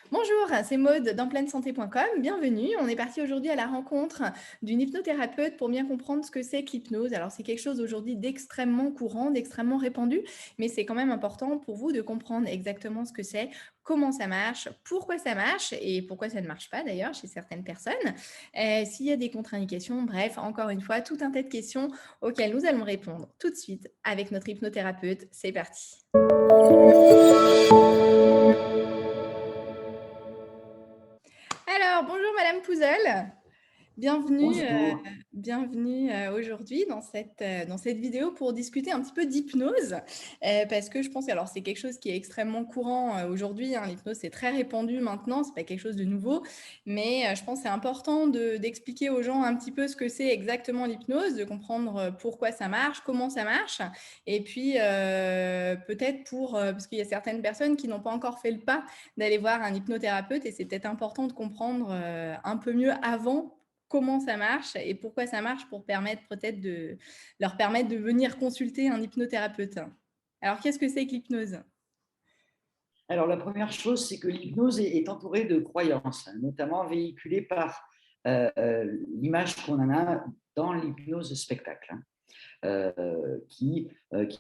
Bonjour, c'est Maude d'enpleinesanté.com. Bienvenue. On est parti aujourd'hui à la rencontre d'une hypnothérapeute pour bien comprendre ce que c'est que l'hypnose. Alors, c'est quelque chose aujourd'hui d'extrêmement courant, d'extrêmement répandu, mais c'est quand même important pour vous de comprendre exactement ce que c'est, comment ça marche, pourquoi ça marche et pourquoi ça ne marche pas d'ailleurs chez certaines personnes. S'il y a des contre-indications, bref, encore une fois, tout un tas de questions auxquelles nous allons répondre tout de suite avec notre hypnothérapeute. C'est parti. Alors, bonjour Madame Pouzel. Bienvenue, Bonjour. bienvenue aujourd'hui dans cette vidéo pour discuter un petit peu d'hypnose, parce que je pense, alors c'est quelque chose qui est extrêmement courant aujourd'hui, hein, l'hypnose c'est très répandu maintenant, c'est pas quelque chose de nouveau, mais je pense que c'est important d'expliquer aux gens un petit peu ce que c'est exactement l'hypnose, de comprendre pourquoi ça marche, comment ça marche, et puis peut-être parce qu'il y a certaines personnes qui n'ont pas encore fait le pas d'aller voir un hypnothérapeute, et c'est peut-être important de comprendre un peu mieux avant comment ça marche et pourquoi ça marche pour leur permettre de venir consulter un hypnothérapeute. Alors, qu'est-ce que c'est que l'hypnose? Alors, la première chose, c'est que l'hypnose est entourée de croyances, notamment véhiculées par l'image qu'on en a dans l'hypnose spectacle, qui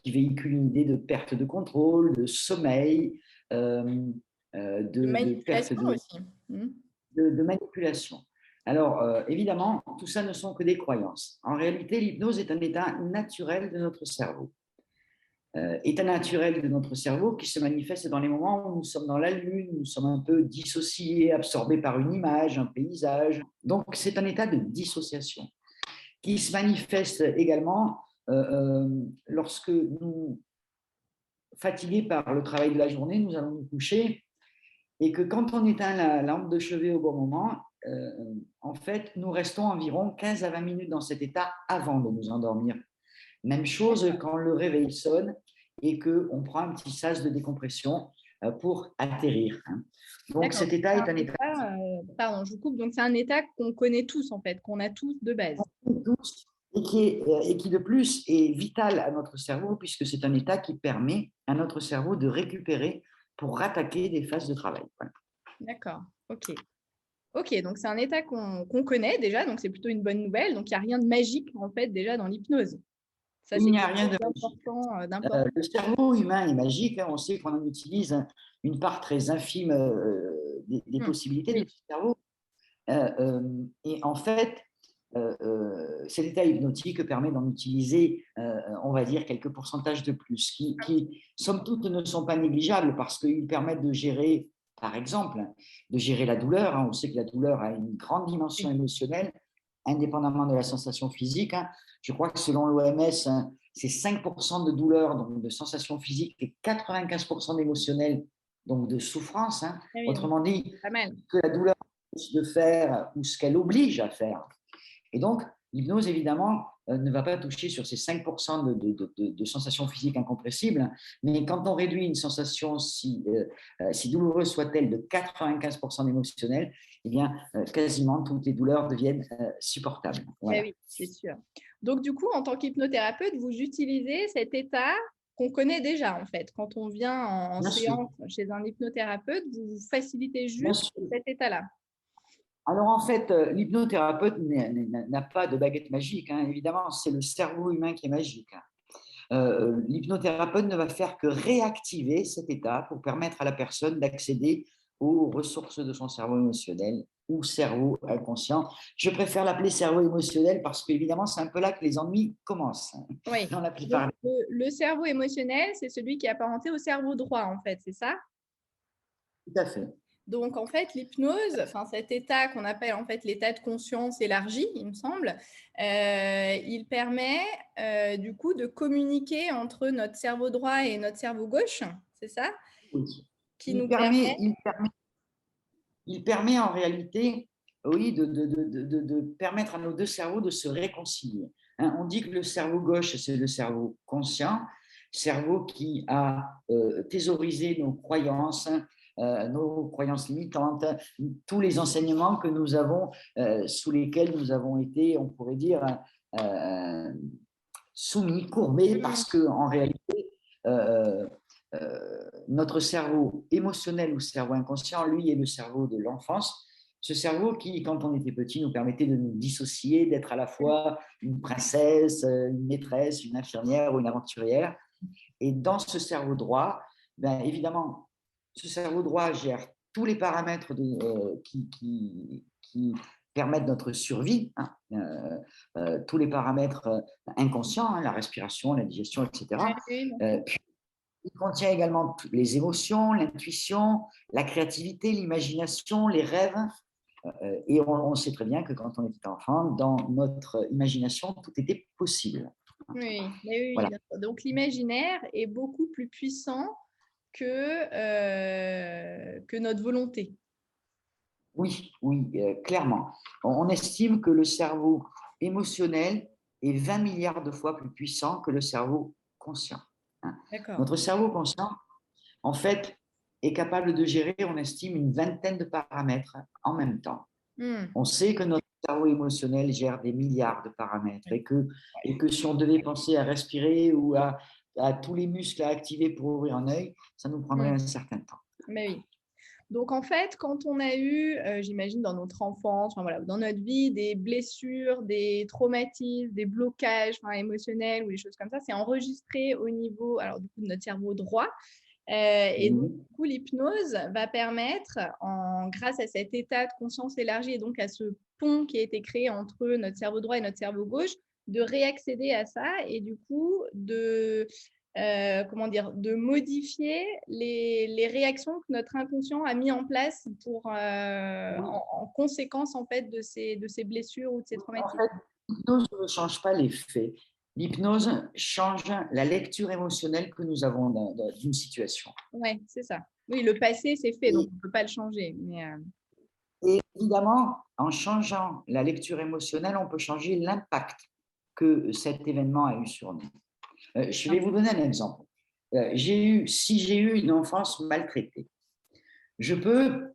véhicule une idée de perte de contrôle, de sommeil, De de perte manipulation aussi. Mhm. de manipulation. Alors, évidemment, tout ça ne sont que des croyances. En réalité, l'hypnose est un état naturel de notre cerveau. État naturel de notre cerveau qui se manifeste dans les moments où nous sommes dans la lune, nous sommes un peu dissociés, absorbés par une image, un paysage. Donc, c'est un état de dissociation qui se manifeste également lorsque nous, fatigués par le travail de la journée, nous allons nous coucher et que quand on éteint la lampe de chevet au bon moment, en fait, nous restons environ 15 à 20 minutes dans cet état avant de nous endormir. Même chose D'accord. quand le réveil sonne et qu'on prend un petit sas de décompression pour atterrir. Donc D'accord. cet Donc, état c'est est un un état état, pardon, je vous coupe. Donc, c'est un état qu'on connaît tous, en fait, qu'on a tous de base. douce et qui de plus est vital à notre cerveau puisque c'est un état qui permet à notre cerveau de récupérer pour rattaquer des phases de travail. Voilà. D'accord. OK. OK, donc c'est un état qu'on connaît déjà, donc c'est plutôt une bonne nouvelle. Donc, il n'y a rien de magique, en fait, déjà dans l'hypnose. Ça, Il c'est n'y a quelque rien chose de magique. d'important, d'important. Le cerveau humain est magique. On sait qu'on en utilise une part très infime des possibilités de Oui. notre cerveau. Et en fait, cet état hypnotique permet d'en utiliser, on va dire, quelques pourcentages de plus, qui, somme toute, ne sont pas négligeables parce qu'ils permettent de gérer, par exemple, de gérer la douleur. On sait que la douleur a une grande dimension Oui. émotionnelle, indépendamment de la sensation physique. Je crois que selon l'OMS, c'est 5% de douleur, donc de sensation physique, et 95% d'émotionnel, donc de souffrance. Ah oui, donc Autrement dit, pas mal. que la douleur de faire ou ce qu'elle oblige à faire. Et donc, l'hypnose, évidemment, ne va pas toucher sur ces 5% de sensations physiques incompressibles, mais quand on réduit une sensation si douloureuse soit-elle de 95% d'émotionnel, eh bien, quasiment toutes les douleurs deviennent supportables. Eh Voilà. oui, c'est sûr. Donc, du coup, en tant qu'hypnothérapeute, vous utilisez cet état qu'on connaît déjà, en fait. Quand on vient en Bien sûr, séance chez un hypnothérapeute, vous facilitez bien juste sûr. cet état-là. Alors en fait, l'hypnothérapeute n'a pas de baguette magique, évidemment, c'est le cerveau humain qui est magique. L'hypnothérapeute ne va faire que réactiver cet état pour permettre à la personne d'accéder aux ressources de son cerveau émotionnel ou cerveau inconscient. Je préfère l'appeler cerveau émotionnel parce qu'évidemment, c'est un peu là que les ennuis commencent Oui. dans la Donc, plupart des le cerveau émotionnel, c'est celui qui est apparenté au cerveau droit, en fait, c'est ça? cas. Tout à fait. Donc, en fait, l'hypnose, enfin, cet état qu'on appelle en fait l'état de conscience élargi, il me semble, il permet du coup de communiquer entre notre cerveau droit et notre cerveau gauche, c'est ça? Oui. Qui Il nous permet. permet, il permet, il permet en réalité, oui, de permettre à nos deux cerveaux de se réconcilier. On dit que le cerveau gauche, c'est le cerveau conscient, cerveau qui a thésaurisé nos croyances limitantes, tous les enseignements que nous avons, sous lesquels nous avons été, on pourrait dire, soumis, courbés, parce Mmh. qu'en réalité, euh, euh, notre cerveau émotionnel ou cerveau inconscient, lui, est le cerveau de l'enfance. Ce cerveau qui, quand on était petit, nous permettait de nous dissocier, d'être à la fois une princesse, une maîtresse, une infirmière ou une aventurière. Et dans ce cerveau droit, ben, évidemment, ce cerveau droit gère tous les paramètres qui permettent notre survie, hein, tous les paramètres inconscients, hein, la respiration, la digestion, etc. Puis, il contient également les émotions, l'intuition, la créativité, l'imagination, les rêves. Et on sait très bien que quand on était enfant, dans notre imagination, tout était possible. Oui, mais oui, Voilà. d'accord. Donc l'imaginaire est beaucoup plus puissant que notre volonté. Oui, oui, clairement. On estime que le cerveau émotionnel est 20 milliards de fois plus puissant que le cerveau conscient, hein. D'accord. Notre cerveau conscient, en fait, est capable de gérer, on estime, une vingtaine de paramètres en même temps. Hmm. On sait que notre cerveau émotionnel gère des milliards de paramètres et que si on devait penser à respirer ou à tous les muscles à activer pour ouvrir un œil, ça nous prendrait Hmm. un certain temps. Mais oui. Donc, en fait, quand on a eu, j'imagine, dans notre enfance, enfin, voilà, dans notre vie, des blessures, des traumatismes, des blocages émotionnels ou des choses comme ça, c'est enregistré au niveau alors, du coup, de notre cerveau droit. Et donc, Mmh. du coup, l'hypnose va permettre, grâce à cet état de conscience élargi et donc à ce pont qui a été créé entre notre cerveau droit et notre cerveau gauche, de réaccéder à ça et du coup comment dire, de modifier les réactions que notre inconscient a mis en place Oui. en conséquence en fait de ces blessures ou de ces En traumatismes. fait, l'hypnose ne change pas les faits. L'hypnose change la lecture émotionnelle que nous avons d'une situation. Ouais, c'est ça. Oui, le passé, c'est fait, donc Et, on ne peut pas le changer. Mais, et évidemment, en changeant la lecture émotionnelle, on peut changer l'impact que cet événement a eu sur nous. Je vais vous donner un exemple. Si j'ai eu une enfance maltraitée, je peux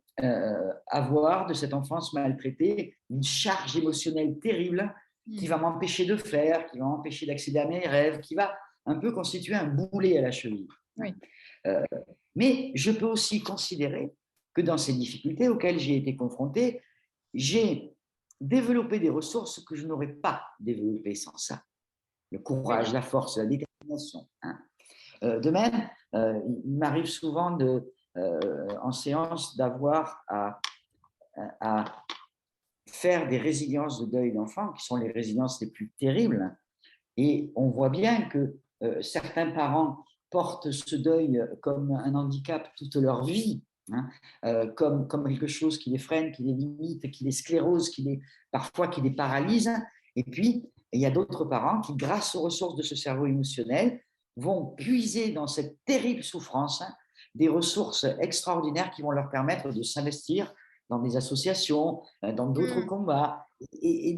avoir de cette enfance maltraitée une charge émotionnelle terrible qui va m'empêcher de faire, qui va m'empêcher d'accéder à mes rêves, qui va un peu constituer un boulet à la cheville. oui. Euh, mais je peux aussi considérer que dans ces difficultés auxquelles j'ai été confronté, j'ai développé des ressources que je n'aurais pas développées sans ça. Le Oui. courage, la force, la détermination, hein. De même, il m'arrive souvent en séance d'avoir à faire des résiliences de deuil d'enfant, qui sont les résiliences les plus terribles. Et on voit bien que certains parents portent ce deuil comme un handicap toute leur vie, hein, comme quelque chose qui les freine, qui les limite, qui les sclérose, parfois qui les paralyse. Et puis, il y a d'autres parents qui, grâce aux ressources de ce cerveau émotionnel, vont puiser dans cette terrible souffrance, hein, des ressources extraordinaires qui vont leur permettre de s'investir dans des associations, dans d'autres Mm, combats, et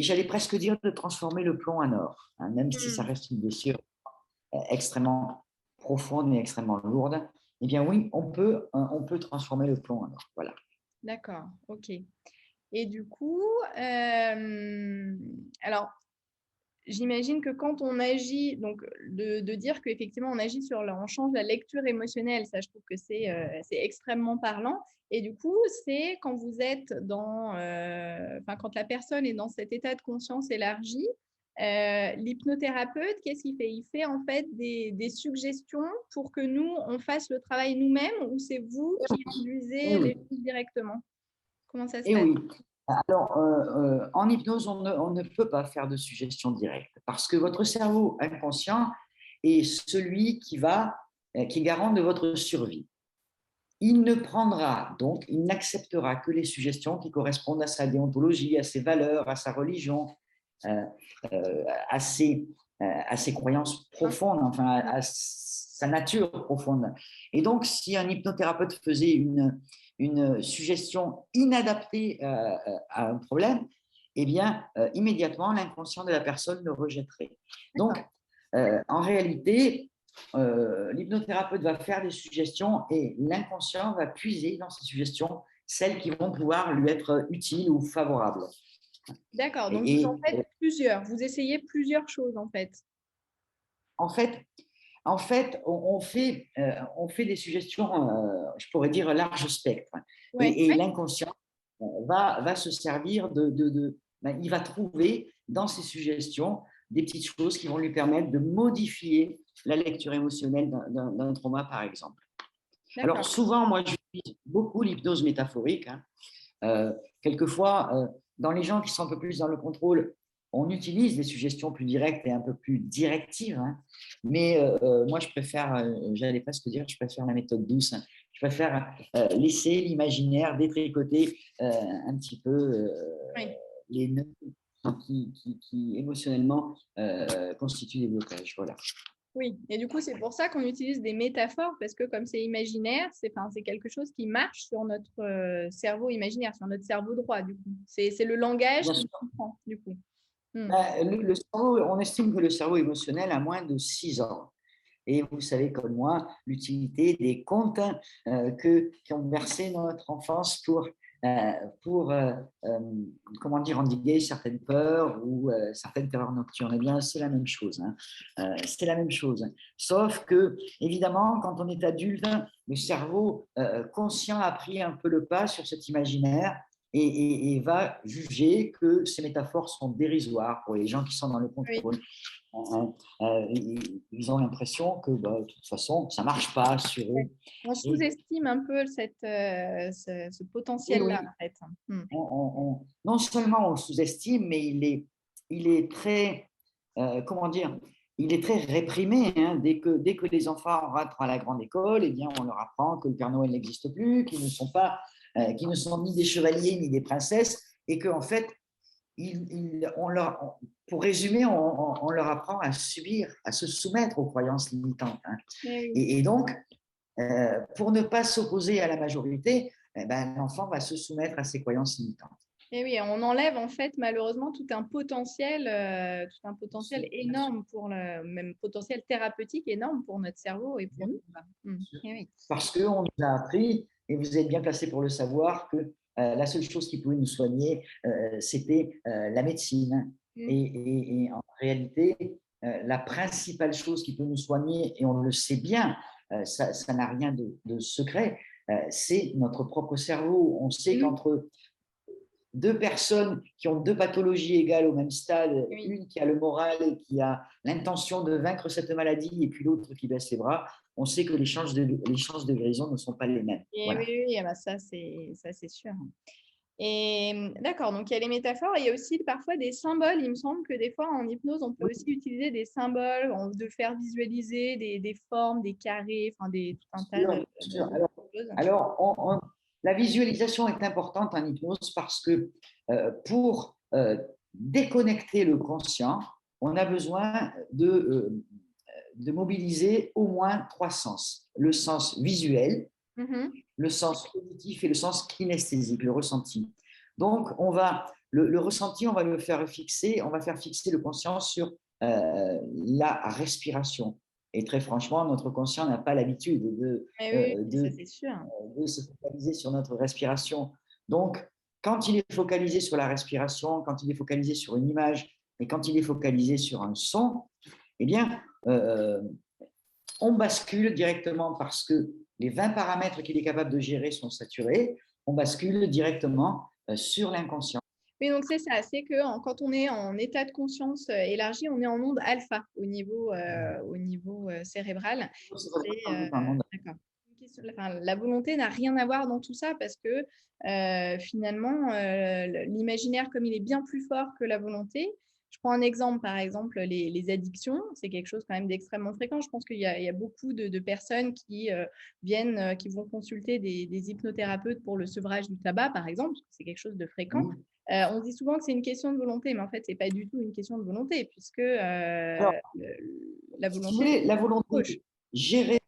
j'allais presque dire de transformer le plomb en or, hein, même si ça mm. reste une blessure extrêmement profonde et extrêmement lourde. Eh bien oui, on peut transformer le plomb en or. Voilà. D'accord, ok. Et du coup, alors, j'imagine que quand on agit, donc de dire qu'effectivement on agit on change la lecture émotionnelle, ça je trouve que c'est extrêmement parlant. Et du coup, c'est quand vous êtes quand la personne est dans cet état de conscience élargi, l'hypnothérapeute, qu'est-ce qu'il fait? Il fait en fait des suggestions pour que nous, on fasse le travail nous-mêmes ou c'est vous qui Et induisez oui, les choses directement? Comment ça se et passe? oui. Alors, en hypnose, on ne peut pas faire de suggestion directe parce que votre cerveau inconscient est celui qui est garant de votre survie. Il ne prendra donc, il n'acceptera que les suggestions qui correspondent à sa déontologie, à ses valeurs, à sa religion, euh, à ses croyances profondes, enfin à sa nature profonde. Et donc, si un hypnothérapeute faisait une suggestion inadaptée à un problème, eh bien, immédiatement, l'inconscient de la personne le rejetterait. Donc, D'accord. en réalité, l'hypnothérapeute va faire des suggestions et l'inconscient va puiser dans ces suggestions celles qui vont pouvoir lui être utiles ou favorables. D'accord, donc vous en Et, faites plusieurs, vous essayez plusieurs choses en fait. en fait, en fait, on fait des suggestions, je pourrais dire, large spectre. Ouais, Et l'inconscient va se servir ben, il va trouver dans ces suggestions des petites choses qui vont lui permettre de modifier la lecture émotionnelle d'un trauma, par exemple. Alors, d'accord. souvent, moi, j'utilise beaucoup l'hypnose métaphorique, hein. Euh, Quelquefois, dans les gens qui sont un peu plus dans le contrôle, on utilise des suggestions plus directes et un peu plus directives, hein. Mais moi, je préfère, j'allais presque dire, je préfère la méthode douce, hein. Je préfère laisser l'imaginaire détricoter un petit peu Oui. les nœuds qui émotionnellement constituent des blocages. Voilà. Oui, et du coup, c'est pour ça qu'on utilise des métaphores, parce que comme c'est imaginaire, c'est quelque chose qui marche sur notre cerveau imaginaire, sur notre cerveau droit, du coup. C'est le langage Bien qui sûr. comprend, du coup. Hmm. Ben, le cerveau, on estime que le cerveau émotionnel a moins de 6 ans. Et vous savez comme moi l'utilité des contes qui ont bercé notre enfance euh, pour comment dire, endiguer certaines peurs ou certaines terreurs nocturnes. Eh bien, c'est la même chose, hein. C'est la même chose. Sauf que, évidemment, quand on est adulte, le cerveau conscient a pris un peu le pas sur cet imaginaire et va juger que ces métaphores sont dérisoires pour les gens qui sont dans le Oui, contrôle. Ils ont l'impression que bah, de toute façon, ça ne marche pas sur ouais. eux. On Et, sous-estime un peu ce et potentiel-là, oui, en fait. Hmm. non seulement on le sous-estime, mais il est très, comment dire, il est très réprimé, hein. Dès que les enfants rentrent à la grande école, eh bien, on leur apprend que le Père Noël n'existe plus, qu'ils ne sont ni des chevaliers ni des princesses, et qu'en fait, pour résumer, on leur apprend à subir, à se soumettre aux croyances limitantes, hein. Eh oui. Et donc, pour ne pas s'opposer à la majorité, eh ben, l'enfant va se soumettre à ses croyances limitantes. Eh oui, on enlève en fait malheureusement tout un potentiel Bien sûr, énorme même potentiel thérapeutique énorme pour notre cerveau et pour bien nous. Hmm. sûr. Eh oui. Parce qu'on nous a appris, et vous êtes bien placé pour le savoir, que la seule chose qui pouvait nous soigner, c'était la médecine. Hmm. Et en réalité, la principale chose qui peut nous soigner, et on le sait bien, ça n'a rien de secret, c'est notre propre cerveau. On sait Hmm. qu'entre deux personnes qui ont deux pathologies égales au même stade, Oui. une qui a le moral et qui a l'intention de vaincre cette maladie, et puis l'autre qui baisse les bras, on sait que les chances de guérison ne sont pas les mêmes. Et oui, Voilà. oui, ah bah ça c'est sûr. Et d'accord, donc il y a les métaphores, et il y a aussi parfois des symboles. Il me semble que des fois en hypnose, on peut Oui, aussi utiliser des symboles, de faire visualiser des formes, des carrés, enfin tout un tas bien sûr. de choses. Alors, la visualisation est importante en hypnose parce que pour déconnecter le conscient, on a besoin de mobiliser au moins trois sens. Le sens visuel, Mhm. le sens auditif et le sens kinesthésique, le ressenti. Donc, le ressenti, on va le faire fixer, on va faire fixer le conscient sur la respiration. Et très franchement, notre conscient n'a pas l'habitude Eh oui, euh, oui, ça de, c'est sûr. de se focaliser sur notre respiration. Donc, quand il est focalisé sur la respiration, quand il est focalisé sur une image et quand il est focalisé sur un son, eh bien, on bascule directement parce que les 20 paramètres qu'il est capable de gérer sont saturés, on bascule directement sur l'inconscient. Oui, donc c'est ça, c'est que quand on est en état de conscience élargi, on est en onde alpha au niveau cérébral. D'accord. Enfin, la volonté n'a rien à voir dans tout ça parce que finalement, l'imaginaire, comme il est bien plus fort que la volonté, je prends un exemple, par exemple, les addictions, c'est quelque chose quand même d'extrêmement fréquent. Je pense qu'il y a beaucoup de personnes qui qui vont consulter des hypnothérapeutes pour le sevrage du tabac, par exemple, parce que c'est quelque chose de fréquent. On dit souvent que c'est une question de volonté, mais en fait, ce n'est pas du tout une question de volonté, puisque Alors, la si vous volonté, voulez, c'est gauche. gérée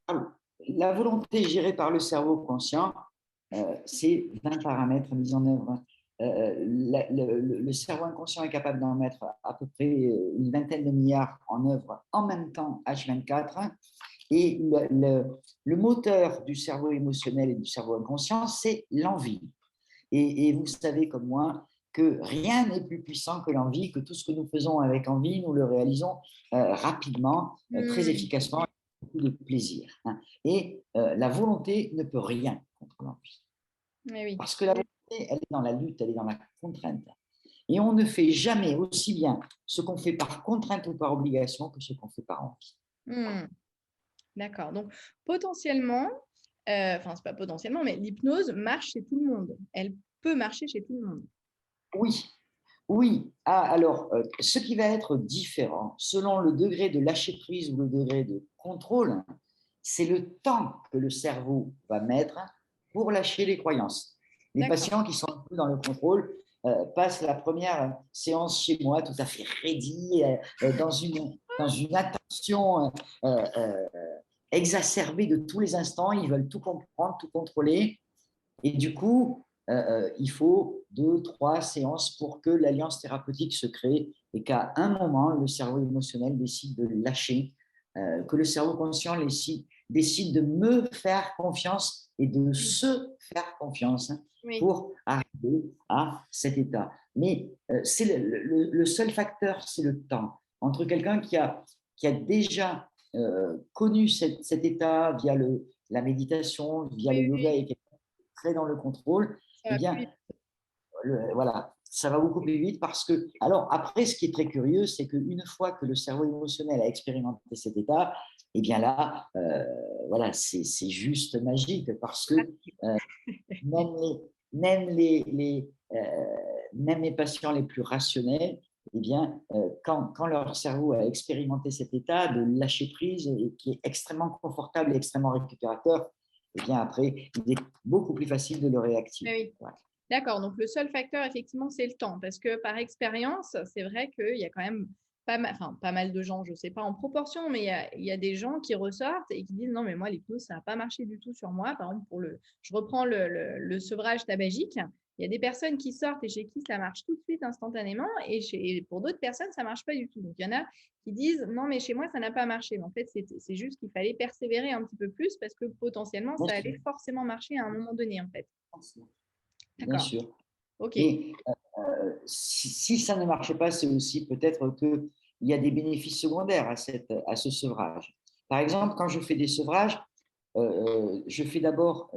la volonté gérée par le cerveau conscient, c'est 20 paramètres mis en œuvre. Le cerveau inconscient est capable d'en mettre à peu près une vingtaine de milliards en œuvre en même temps, H24. Et le moteur du cerveau émotionnel et du cerveau inconscient, c'est l'envie. Et vous savez comme moi que rien n'est plus puissant que l'envie, que tout ce que nous faisons avec envie, nous le réalisons rapidement, très Hmm. efficacement. beaucoup de plaisir. Hein. Et la volonté ne peut rien contre l'envie. Oui. Parce que la volonté, elle est dans la lutte, elle est dans la contrainte. Et on ne fait jamais aussi bien ce qu'on fait par contrainte ou par obligation que ce qu'on fait par envie. Hmm. D'accord. Donc, potentiellement, enfin, c'est pas potentiellement, mais l'hypnose marche chez tout le monde. Elle peut marcher chez tout le monde. Oui, oui. Ah, alors, ce qui va être différent selon le degré de lâcher prise ou le degré de contrôle, c'est le temps que le cerveau va mettre pour lâcher les croyances. Les D'accord. patients qui sont un peu dans le contrôle passent la première séance chez moi tout à fait ready, dans une attention exacerbée de tous les instants. Ils veulent tout comprendre, tout contrôler. Et du coup, il faut 2, 3 séances pour que l'alliance thérapeutique se crée et qu'à un moment, le cerveau émotionnel décide de lâcher, que le cerveau conscient décide de me faire confiance et de Oui. se faire confiance Oui. pour arriver à cet état. Mais c'est le seul facteur, c'est le temps. Entre quelqu'un qui a déjà connu cet état via la méditation, via le Oui, yoga oui, et très dans le contrôle, ça eh va plus bien, vite. voilà, ça va beaucoup plus vite parce que, alors après, ce qui est très curieux, c'est qu'une fois que le cerveau émotionnel a expérimenté cet état, eh bien là, voilà, c'est juste magique parce que euh, même même même les patients les plus rationnels, eh bien, quand leur cerveau a expérimenté cet état de lâcher prise et qui est extrêmement confortable et extrêmement récupérateur, eh bien après, il est beaucoup plus facile de le Oui, réactiver. oui. Voilà. D'accord. Donc, le seul facteur, effectivement, c'est le temps. Parce que par expérience, c'est vrai qu'il y a quand même pas mal, enfin, pas mal de gens, je ne sais pas en proportion, mais il y a des gens qui ressortent et qui disent non, mais moi, l'hypnose, ça n'a pas marché du tout sur moi. Par exemple, je reprends le sevrage tabagique. Il y a des personnes qui sortent et chez qui ça marche tout de suite, instantanément, et pour d'autres personnes, ça ne marche pas du tout. Donc, il y en a qui disent non, mais chez moi, ça n'a pas marché. Mais en fait, c'est juste qu'il fallait persévérer un petit peu plus parce que potentiellement, Bien ça sûr, allait forcément marcher à un moment donné, en fait. bien D'accord. sûr. Ok. Et si ça ne marchait pas, c'est aussi peut-être qu'il y a des bénéfices secondaires à ce sevrage. Par exemple, quand je fais des sevrages, je fais d'abord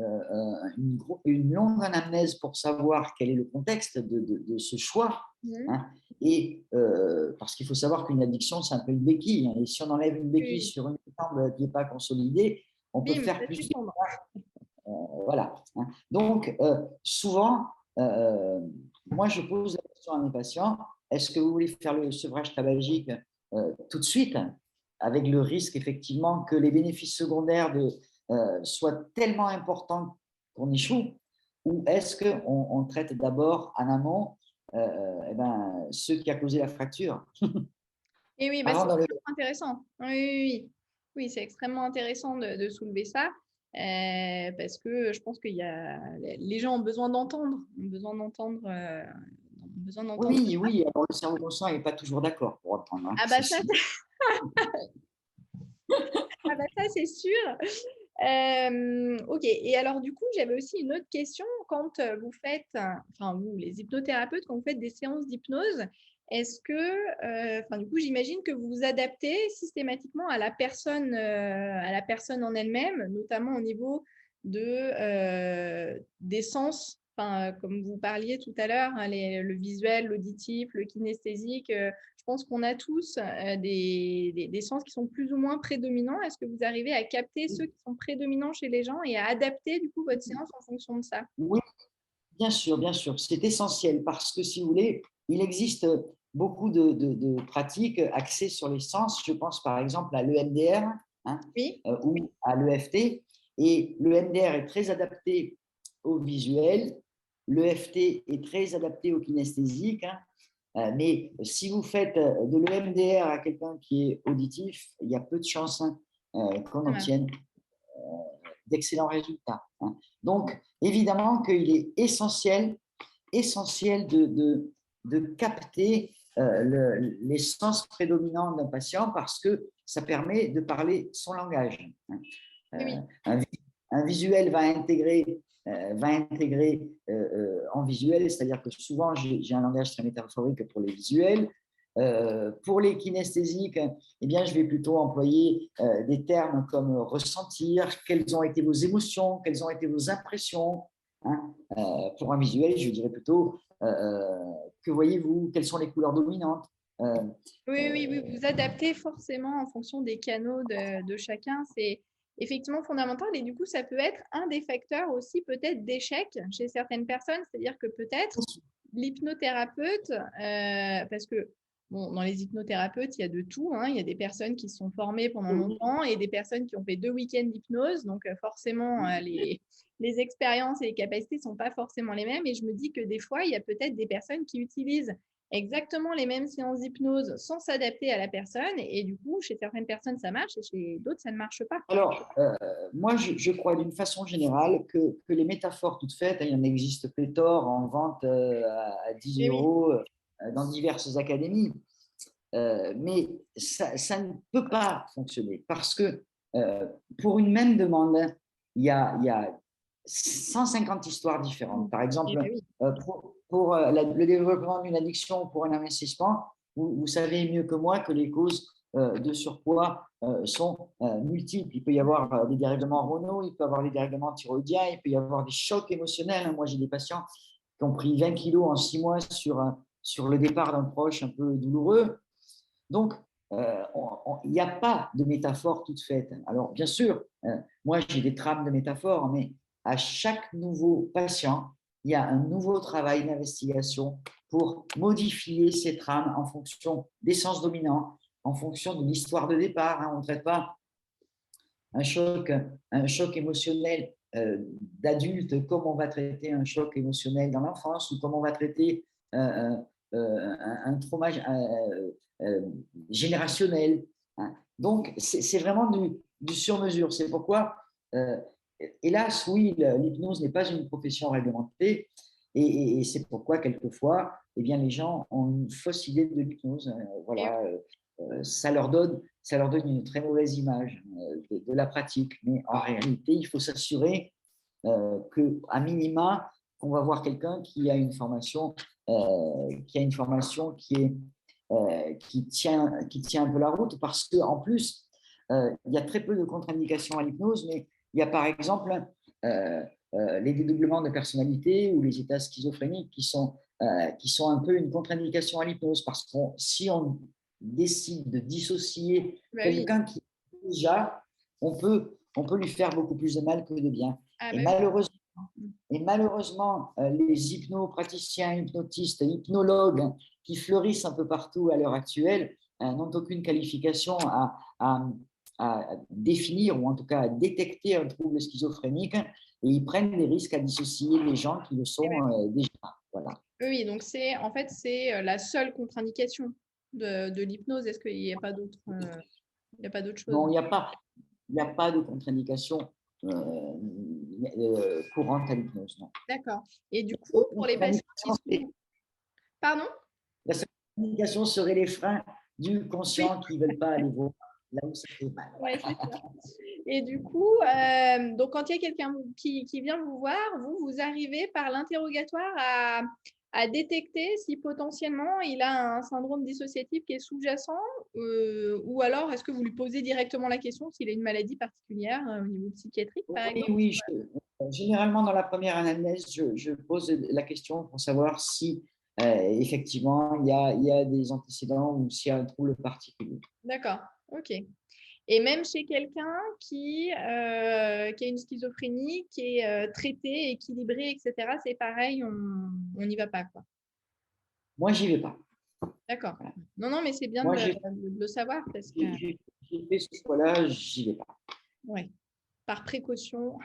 une longue anamnèse pour savoir quel est le contexte de ce choix. Mhm. Hein, et parce qu'il faut savoir qu'une addiction, c'est un peu une béquille. Hein, et si on enlève une béquille Oui. sur une jambe qui n'est pas consolidée, on peut Bim, faire ça plus de s'effondre. voilà. Hein. Donc, souvent, moi, je pose la question à mes patients, est-ce que vous voulez faire le sevrage tabagique tout de suite, avec le risque effectivement que les bénéfices secondaires soient tellement importants qu'on échoue, ou est-ce qu'on traite d'abord en amont eh ben, ce qui a causé la fracture Et oui, bah, avant c'est dans le... extrêmement intéressant. Oui, oui, oui. Oui, c'est extrêmement intéressant de soulever ça parce que je pense qu'il y a les gens ont besoin d'entendre Oui, ça. oui, alors le cerveau conscient n'est pas toujours d'accord pour reprendre hein, Ah bah ça, ceci. ah bah ça c'est sûr. Ok. Et alors du coup, j'avais aussi une autre question. Quand vous faites, enfin vous, les hypnothérapeutes, quand vous faites des séances d'hypnose, est-ce que, enfin du coup, j'imagine que vous vous adaptez systématiquement à la personne en elle-même, notamment au niveau des sens. Enfin, comme vous parliez tout à l'heure, hein, le visuel, l'auditif, le kinesthésique. Je pense qu'on a tous des sens qui sont plus ou moins prédominants. Est-ce que vous arrivez à capter ceux qui sont prédominants chez les gens et à adapter du coup votre séance en fonction de ça? Oui, bien sûr, c'est essentiel parce que si vous voulez, il existe beaucoup de pratiques axées sur les sens. Je pense par exemple à l'EMDR hein, Oui, ou à l'EFT. Et l'EMDR est très adapté au visuel, l'EFT est très adapté au kinesthésique. Hein, mais si vous faites de l'EMDR à quelqu'un qui est auditif, il y a peu de chances hein, qu'on ça marche. obtienne d'excellents résultats. Hein. Donc, évidemment qu'il est essentiel de capter les sens prédominants d'un patient parce que ça permet de parler son langage. Hein. Oui, oui. Un, un, visuel va intégrer en visuel, c'est-à-dire que souvent j'ai un langage très métaphorique pour les visuels. Pour les kinesthésiques, eh bien, je vais plutôt employer des termes comme ressentir, quelles ont été vos émotions, quelles ont été vos impressions. Hein. Pour un visuel, je dirais plutôt que voyez-vous, quelles sont les couleurs dominantes. Oui, oui, oui, vous adaptez forcément en fonction des canaux de chacun. C'est effectivement fondamental et du coup, ça peut être un des facteurs aussi peut-être d'échec chez certaines personnes. C'est-à-dire que peut-être l'hypnothérapeute, parce que bon, dans les hypnothérapeutes, il y a de tout, hein. Il y a des personnes qui se sont formées pendant longtemps et des personnes qui ont fait 2 week-ends d'hypnose. Donc forcément, les expériences et les capacités ne sont pas forcément les mêmes. Et je me dis que des fois, il y a peut-être des personnes qui utilisent exactement les mêmes séances d'hypnose sans s'adapter à la personne. Et du coup, chez certaines personnes, ça marche et chez d'autres, ça ne marche pas. Alors, moi, je crois d'une façon générale que les métaphores toutes faites, il y en existe pléthore en vente à 10 Et oui, euros dans diverses académies. Mais ça ne peut pas fonctionner parce que pour une même demande, il y a 150 histoires différentes. Par et exemple, oui. pour le développement d'une addiction, pour un investissement, vous savez mieux que moi que les causes de surpoids sont multiples. Il peut y avoir des dérèglements hormonaux, il peut y avoir des dérèglements thyroïdiens, il peut y avoir des chocs émotionnels. Moi, j'ai des patients qui ont pris 20 kilos en 6 mois sur le départ d'un proche un peu douloureux. Donc, il n'y a pas de métaphore toute faite. Alors, bien sûr, moi, j'ai des trames de métaphores, mais à chaque nouveau patient, il y a un nouveau travail d'investigation pour modifier ces trames en fonction des sens dominants, en fonction de l'histoire de départ. Hein. On ne traite pas un choc émotionnel d'adulte comme on va traiter un choc émotionnel dans l'enfance ou comme on va traiter un trauma générationnel. Hein. Donc, c'est vraiment du sur-mesure. C'est pourquoi, hélas, oui, l'hypnose n'est pas une profession réglementée et c'est pourquoi, quelquefois, eh bien, les gens ont une fausse idée de l'hypnose. Voilà, ça leur donne une très mauvaise image de la pratique. Mais en réalité, il faut s'assurer qu'à minima, qu'on va voir quelqu'un qui tient un peu la route, parce qu'en plus, il y a très peu de contre-indications à l'hypnose, mais il y a par exemple les dédoublements de personnalité ou les états schizophréniques qui sont un peu une contre-indication à l'hypnose, parce que si on décide de dissocier Bah oui. quelqu'un qui déjà, on peut lui faire beaucoup plus de mal que de bien. Ah Et bah oui. malheureusement, les hypnopraticiens, hypnotistes, hypnologues qui fleurissent un peu partout à l'heure actuelle n'ont aucune qualification à définir ou en tout cas à détecter un trouble schizophrénique et ils prennent des risques à dissocier les gens qui le Eh ben, sont déjà. Voilà. oui, donc c'est en fait c'est la seule contre-indication de l'hypnose. Est-ce qu'il n'y a pas d'autre il y a pas d'autre chose? Non, il n'y a pas de contre-indication courante à l'hypnose. Non. D'accord. Et du coup, pour les patients qui sont... Pardon? La seule indication serait les freins du Oui, conscient qui ne veulent pas aller voir là où ça fait mal. ouais, c'est ça. Et du coup, donc quand il y a quelqu'un qui vient vous voir, vous arrivez par l'interrogatoire à détecter si potentiellement il a un syndrome dissociatif qui est sous-jacent, ou alors est-ce que vous lui posez directement la question s'il a une maladie particulière au niveau psychiatrique, par Oui, exemple? oui. Généralement, dans la première anamnèse, je pose la question pour savoir si effectivement il y a des antécédents ou s'il y a un trouble particulier. D'accord, ok. Et même chez quelqu'un qui a une schizophrénie, qui est traité, équilibré, etc., c'est pareil, on n'y va pas, quoi. Moi, j'y vais pas. D'accord. Voilà. Non, non, mais c'est bien Moi, de le savoir parce que, j'ai fait ce choix-là, j'y vais pas, ouais, par précaution.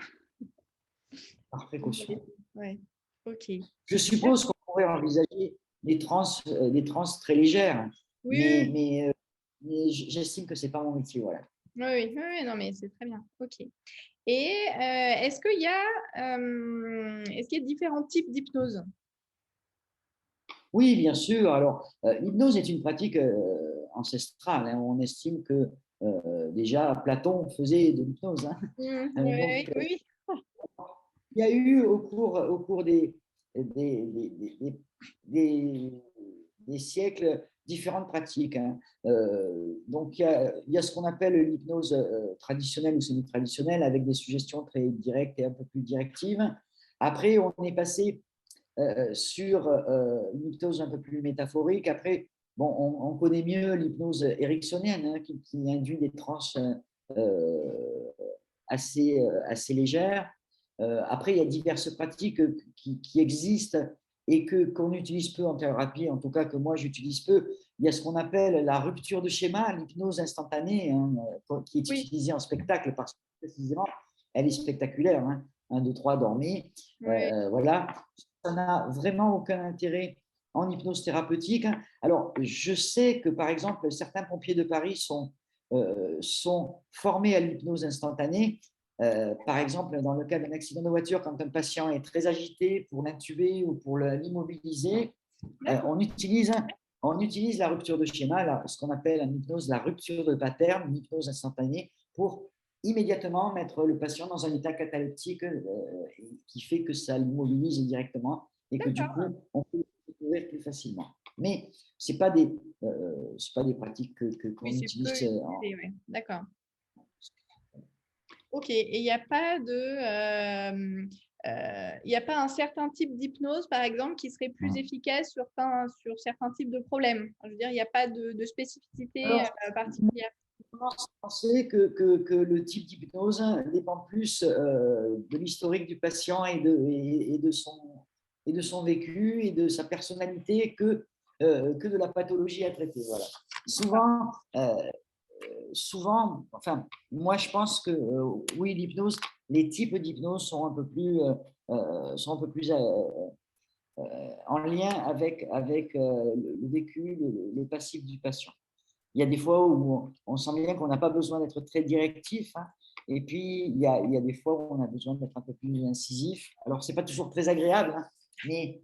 par précaution. Ouais, ok. Je suppose qu'on pourrait envisager des trans très légères, Oui, oui, mais j'estime que c'est pas mon métier. Voilà. oui, oui, oui, oui, non, mais c'est très bien. Ok. Et est-ce qu'il y a différents types d'hypnose? Oui, bien sûr. Alors, l'hypnose est une pratique ancestrale. Hein. On estime que déjà Platon faisait de l'hypnose. Hein. Oui, Donc, oui, oui. il y a eu au cours des, des, des, des- des siècles différentes pratiques, hein. Donc, il y a ce qu'on appelle l'hypnose traditionnelle ou semi-traditionnelle avec des suggestions très directes et un peu plus directives. Après, on est passé sur une hypnose un peu plus métaphorique. Après, bon, on connaît mieux l'hypnose ericksonienne, hein, qui induit des transes assez légères. Après, il y a diverses pratiques qui existent et qu'on utilise peu en thérapie, en tout cas que moi j'utilise peu. Il y a ce qu'on appelle la rupture de schéma, l'hypnose instantanée, hein, qui est Oui, utilisée en spectacle parce que précisément, elle est spectaculaire. Hein. 1, 2, 3, dormez. oui, Voilà. Ça n'a vraiment aucun intérêt en hypnose thérapeutique. Hein. Alors, je sais que, par exemple, certains pompiers de Paris sont formés à l'hypnose instantanée. Par exemple, dans le cas d'un accident de voiture, quand un patient est très agité pour l'intuber ou pour l'immobiliser, d'accord. on utilise la rupture de schéma, ce qu'on appelle en hypnose la rupture de pattern, une hypnose instantanée, pour immédiatement mettre le patient dans un état cataleptique qui fait que ça l'immobilise directement et que du coup, D'accord. on peut le découvrir plus facilement. Mais ce n'est pas des pratiques Oui, qu'on c'est peu utilise utilisé, ouais. D'accord. Ok. Et il n'y a pas il y a pas un certain type d'hypnose, par exemple, qui serait plus efficace sur certains types de problèmes. Je veux dire, il n'y a pas de spécificité Alors, particulière. je commence à penser que le type d'hypnose dépend plus de l'historique du patient et de son vécu et de sa personnalité que de la pathologie à traiter. Voilà. D'accord. Souvent, enfin, moi je pense que oui, l'hypnose, les types d'hypnose sont un peu plus en lien avec le vécu, le passif du patient. Il y a des fois où on sent bien qu'on n'a pas besoin d'être très directif, hein, et puis il y a des fois où on a besoin d'être un peu plus incisif. Alors, ce n'est pas toujours très agréable, hein, mais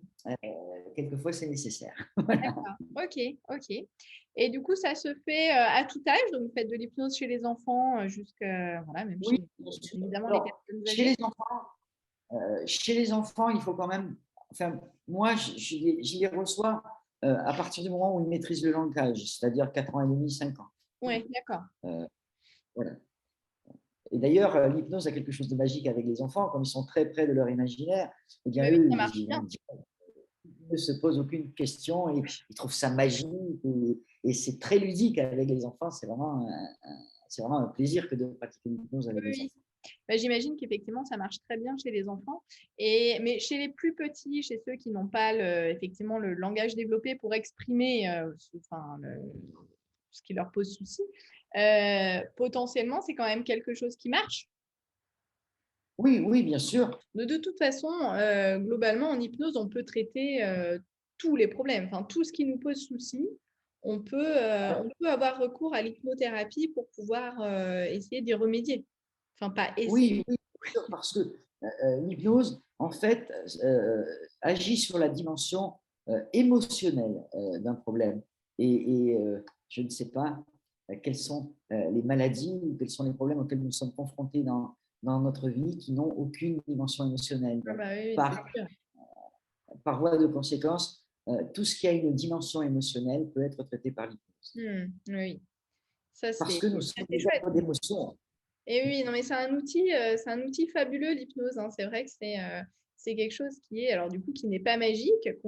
quelquefois c'est nécessaire. D'accord. Ok, ok. Et du coup, ça se fait à tout âge. Donc, vous faites de l'hypnose chez les enfants jusqu'à, voilà, même Oui, chez, bien sûr. évidemment, les Alors, personnes âgées. chez les enfants, il faut quand même. Enfin, moi, j'y les reçois à partir du moment où ils maîtrisent le langage, c'est-à-dire 4 ans et demi, 5 ans. Oui, d'accord. Euh, voilà. Et d'ailleurs, l'hypnose a quelque chose de magique avec les enfants, comme ils sont très près de leur imaginaire, eh bien, Oui, oui, eux, ça marche bien. ils ne se posent aucune question et ils trouvent ça magique et c'est très ludique avec les enfants. C'est vraiment un plaisir que de pratiquer l'hypnose Oui, avec les oui. enfants. Bah, j'imagine qu'effectivement, ça marche très bien chez les enfants. Mais chez les plus petits, chez ceux qui n'ont pas effectivement le langage développé pour exprimer ce qui leur pose souci, potentiellement, c'est quand même quelque chose qui marche. Oui, oui, bien sûr. De toute façon, globalement, en hypnose, on peut traiter tous les problèmes, enfin, tout ce qui nous pose souci. On peut avoir recours à l'hypnothérapie pour pouvoir essayer d'y remédier. Enfin, pas essayer. Oui, oui, bien sûr, parce que l'hypnose, en fait, agit sur la dimension émotionnelle d'un problème. Je ne sais pas quelles sont les maladies ou quels sont les problèmes auxquels nous sommes confrontés dans notre vie qui n'ont aucune dimension émotionnelle. Ah Donc, bah oui, c'est par, sûr. par voie de conséquence, tout ce qui a une dimension émotionnelle peut être traité par l'hypnose. Oui, ça Parce c'est que nous sommes c'est déjà chouette. d'émotions. Et oui, non, mais c'est un outil fabuleux, l'hypnose, hein. C'est vrai que c'est quelque chose qui est, alors du coup, qui n'est pas magique, auquel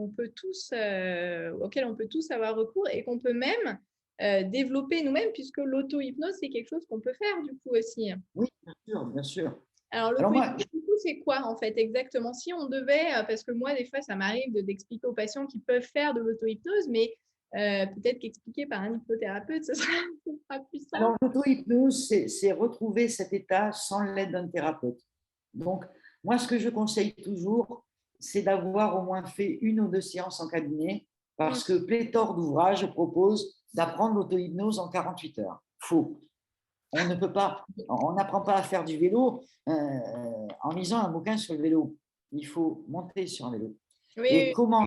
on peut tous avoir recours et qu'on peut même développer nous-mêmes, puisque l'auto-hypnose, c'est quelque chose qu'on peut faire du coup aussi. Oui, bien sûr, bien sûr. Alors, Alors moi, l'auto-hypnose, du coup, c'est quoi en fait exactement? Si on devait, parce que moi, des fois, ça m'arrive d'expliquer aux patients qu'ils peuvent faire de l'auto-hypnose, mais peut-être qu'expliquer par un hypnothérapeute, ce sera plus simple. Alors, l'auto-hypnose, c'est retrouver cet état sans l'aide d'un thérapeute. Donc, moi, ce que je conseille toujours, c'est d'avoir au moins fait 1 ou 2 séances en cabinet, Mm. parce que pléthore d'ouvrages proposent d'apprendre l'auto-hypnose en 48 heures. Faux. On ne peut pas, on n'apprend pas à faire du vélo en lisant un bouquin sur le vélo. Il faut monter sur un vélo. Oui, Et oui, comment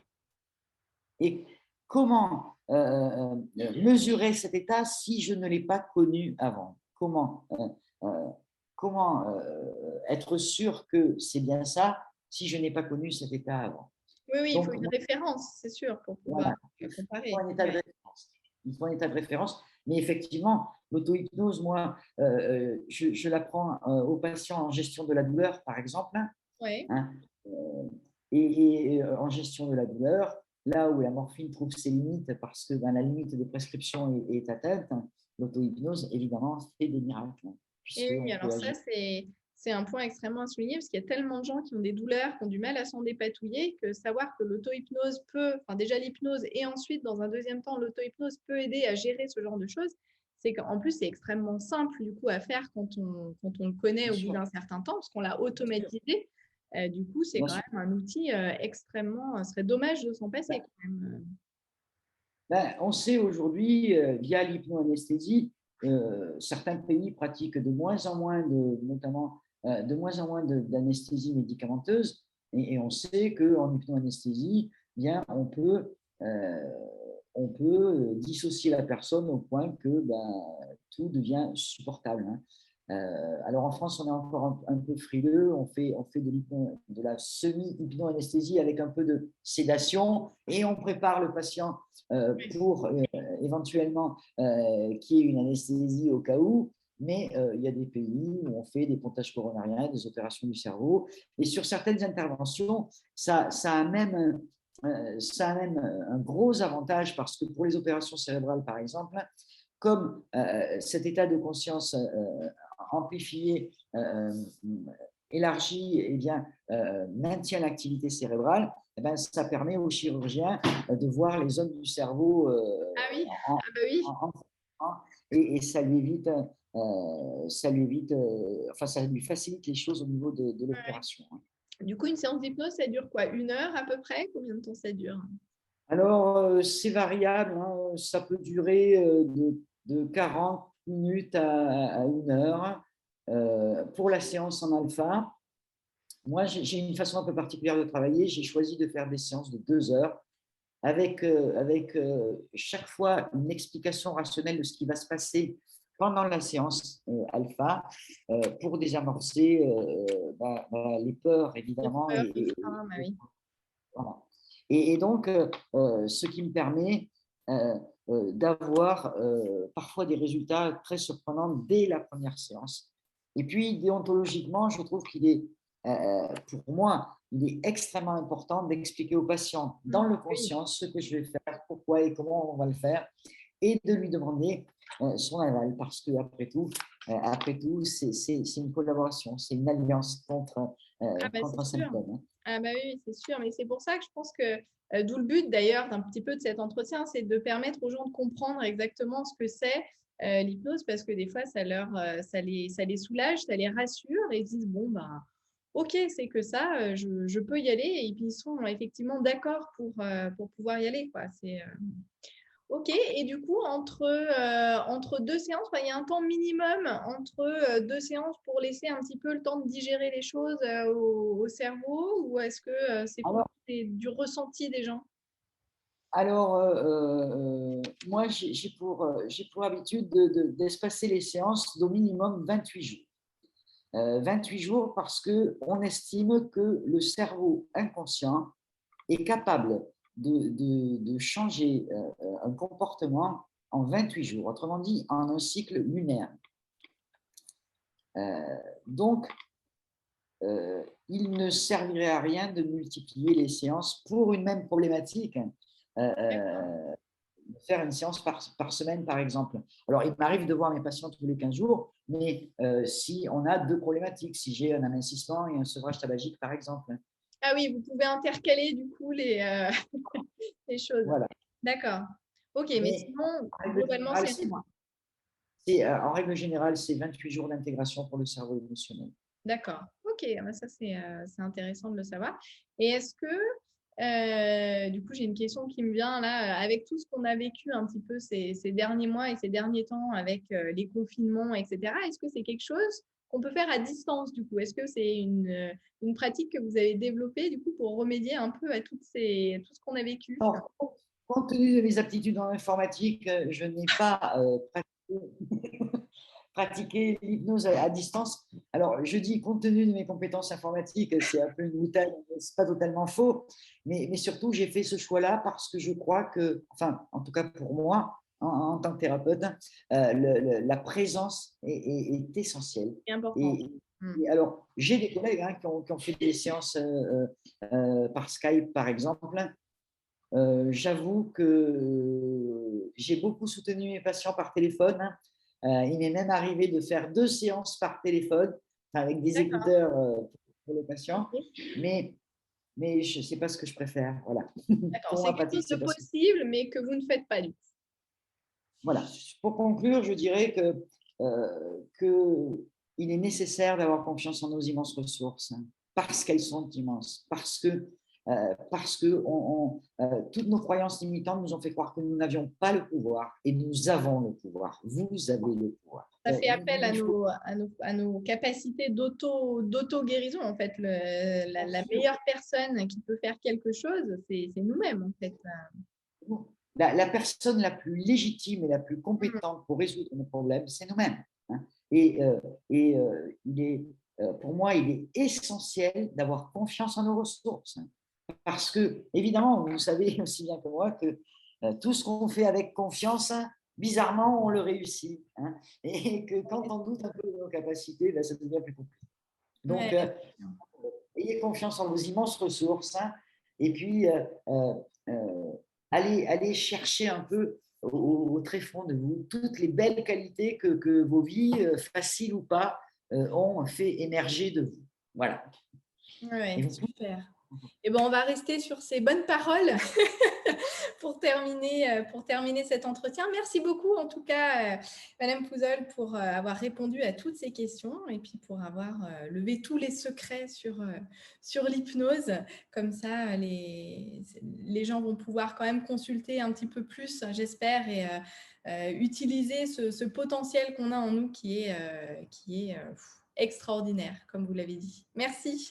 Et comment mesurer cet état si je ne l'ai pas connu avant? Euh, comment être sûr que c'est bien ça si je n'ai pas connu cet état avant? oui, oui, il faut Donc, une référence, c'est sûr, pour pouvoir voilà, il faut comparer. un état de Ouais. référence. il faut un état de référence. Mais effectivement, l'auto-hypnose, moi, je l'apprends aux patients en gestion de la douleur, par exemple, Ouais. hein, en gestion de la douleur, là où la morphine trouve ses limites parce que ben, la limite de prescription est atteinte, hein, l'auto-hypnose, évidemment, fait des miracles, hein, Et oui, puisqu'on alors peut ça, agir. c'est un point extrêmement à souligner parce qu'il y a tellement de gens qui ont des douleurs, qui ont du mal à s'en dépatouiller, que savoir que l'auto-hypnose peut, enfin déjà l'hypnose et ensuite, dans un deuxième temps, l'auto-hypnose peut aider à gérer ce genre de choses, c'est qu'en plus, c'est extrêmement simple du coup à faire quand on le connaît Bien au bout sûr, d'un certain temps, parce qu'on l'a bien sûr, automatisé. Du coup, c'est bien quand sûr. même un outil extrêmement, ce serait dommage de s'en passer quand même. Ben, on sait aujourd'hui, via l'hypnoanesthésie, certains pays pratiquent de moins en moins notamment de moins en moins d'anesthésie médicamenteuse, et on sait qu'en hypnoanesthésie, bien, on peut dissocier la personne au point que ben, tout devient supportable, hein. Alors en France, on est encore un peu frileux, on fait de la semi-hypnoanesthésie avec un peu de sédation et on prépare le patient pour éventuellement qu'il y ait une anesthésie au cas où. Mais il y a des pays où on fait des pontages coronariens, des opérations du cerveau. Et sur certaines interventions, ça a même un gros avantage parce que pour les opérations cérébrales, par exemple, comme cet état de conscience amplifié, élargi, eh bien, maintient l'activité cérébrale, eh ben, ça permet aux chirurgiens de voir les zones du cerveau Ah oui, en, ah bah oui. en- et enfin, ça lui facilite les choses au niveau de Ouais. l'opération, hein. Du coup, une séance d'hypnose, ça dure quoi? 1 heure à peu près? Combien de temps ça dure? Alors, c'est variable, hein. Ça peut durer de 40 minutes à 1 heure pour la séance en alpha. Moi, j'ai une façon un peu particulière de travailler. J'ai choisi de faire des séances de 2 heures avec chaque fois une explication rationnelle de ce qui va se passer pendant la séance alpha pour désamorcer les peurs, Les évidemment. peurs, les freins, bah oui. Voilà. Et donc, ce qui me permet d'avoir parfois des résultats très surprenants dès la première séance. Et puis, déontologiquement, je trouve qu'il est, pour moi, il est extrêmement important d'expliquer au patient dans le Oui. conscient ce que je vais faire, pourquoi et comment on va le faire, et de lui demander son aval, parce que après tout c'est une collaboration, c'est une alliance Ah bah c'est contre un sûr. symptôme, hein. Ah bah oui, c'est sûr. Mais c'est pour ça que je pense que, d'où le but d'ailleurs d'un petit peu de cet entretien, c'est de permettre aux gens de comprendre exactement ce que c'est l'hypnose, parce que des fois, ça les soulage, ça les rassure et ils se disent, bon, bah, ok, c'est que ça, je peux y aller. Et puis ils sont effectivement d'accord pour pouvoir y aller, quoi. Ok, et du coup, entre deux séances, enfin, il y a un temps minimum entre deux séances pour laisser un petit peu le temps de digérer les choses au cerveau, ou est-ce que c'est plus Alors, du ressenti des gens? Alors, moi, j'ai pour habitude d'espacer les séances d'au minimum 28 jours. 28 jours parce qu'on estime que le cerveau inconscient est capable de changer un comportement en 28 jours, autrement dit, en un cycle lunaire. Donc, il ne servirait à rien de multiplier les séances pour une même problématique. D'accord. Faire une séance par semaine, par exemple. Alors, il m'arrive de voir mes patients tous les 15 jours, mais si on a deux problématiques, si j'ai un amincissement et un sevrage tabagique, par exemple. Ah oui, vous pouvez intercaler du coup les choses. Voilà. D'accord. Ok, mais Mais sinon, en règle globalement, générale, c'est un mois. en règle générale, c'est 28 jours d'intégration pour le cerveau émotionnel. D'accord. Ok, ah bah ça c'est intéressant de le savoir. Et est-ce que, du coup, j'ai une question qui me vient là, avec tout ce qu'on a vécu un petit peu ces derniers mois et ces derniers temps avec les confinements, etc. Est-ce que c'est quelque chose qu'on peut faire à distance du coup? Est-ce que c'est une pratique que vous avez développée du coup pour remédier un peu à tout ce qu'on a vécu? Alors, compte tenu de mes aptitudes en informatique, je n'ai pas pratiqué l'hypnose à distance. Alors, je dis compte tenu de mes compétences informatiques, c'est un peu une boutade, c'est pas totalement faux, mais surtout, j'ai fait ce choix-là parce que je crois que, enfin, en tout cas pour moi, en tant que thérapeute, la présence est essentielle. C'est important. Et, Mm. et alors, j'ai des collègues qui ont fait des séances par Skype, par exemple. J'avoue que j'ai beaucoup soutenu mes patients par téléphone. Il m'est même arrivé de faire 2 séances par téléphone, enfin, avec des D'accord. écouteurs pour le patient, Ok. mais, mais je sais pas ce que je préfère. Voilà. D'accord. Ton C'est quelque chose empathique, de c'est pas ce que... possible, mais que vous ne faites pas du coup. Voilà. Pour conclure, je dirais que il est nécessaire d'avoir confiance en nos immenses ressources, hein, parce qu'elles sont immenses, parce que toutes nos croyances limitantes nous ont fait croire que nous n'avions pas le pouvoir, et nous avons le pouvoir. Vous avez le pouvoir. Ça fait appel à Il faut nos capacités d'auto-guérison, en fait. La bien sûr. meilleure personne qui peut faire quelque chose, c'est nous-mêmes, en fait. La personne la plus légitime et la plus Mm. compétente pour résoudre nos problèmes, c'est nous-mêmes, hein. Et pour moi, il est essentiel d'avoir confiance en nos ressources, hein. Parce que, évidemment, vous savez aussi bien que moi que tout ce qu'on fait avec confiance, hein, bizarrement, on le réussit, hein. Et que quand on doute un peu de nos capacités, ben, ça devient plus compliqué. Donc, Ouais, ayez confiance en vos immenses ressources, hein, et puis euh, allez chercher un peu au tréfonds de vous toutes les belles qualités que vos vies, faciles ou pas, ont fait émerger de vous. Voilà. Et ouais, vous pouvez... super. Et ben, on va rester sur ces bonnes paroles pour terminer cet entretien. Merci beaucoup, en tout cas, Madame Pouzol, pour avoir répondu à toutes ces questions et puis pour avoir levé tous les secrets sur l'hypnose. Comme ça, les gens vont pouvoir quand même consulter un petit peu plus, j'espère, et utiliser ce potentiel qu'on a en nous qui est extraordinaire, comme vous l'avez dit. Merci.